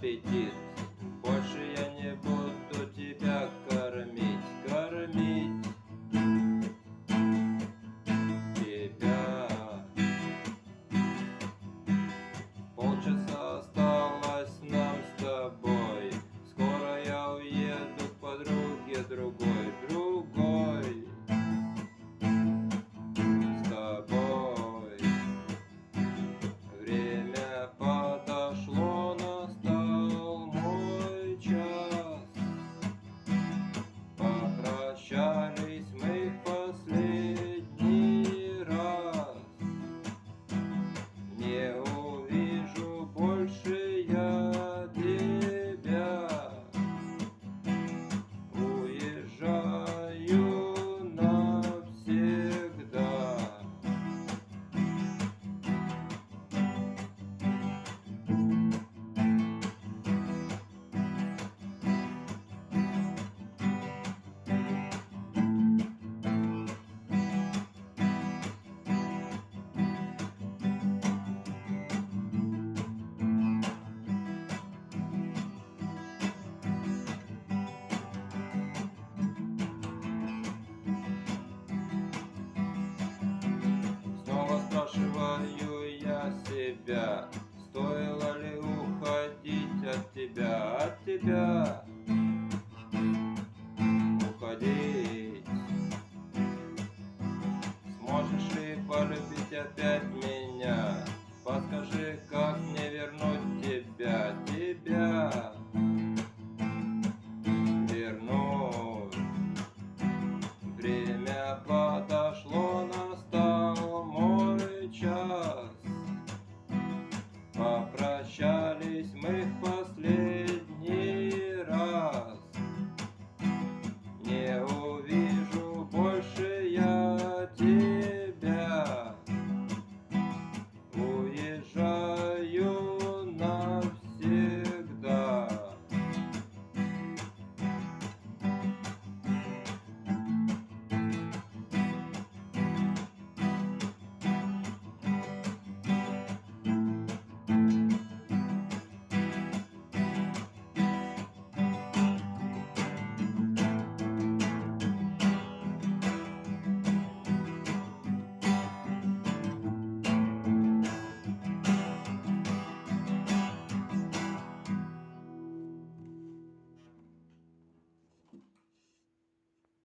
аппетит. Больше я не буду тебя кормить, кормить тебя. Полчаса осталось нам с тобой. Скоро я уеду к подруге другой, другой. С тобой время подошло, настал мой час. Попрощались мы в последний раз. Не увижу больше я тебя. Уезжаю навсегда. Снова спрашиваю я себя, стоило ли уходить от тебя, от тебя? Уходить. Сможешь ли полюбить опять меня? Подскажи, как мне вернуть тебя, тебя? Вернуть. Время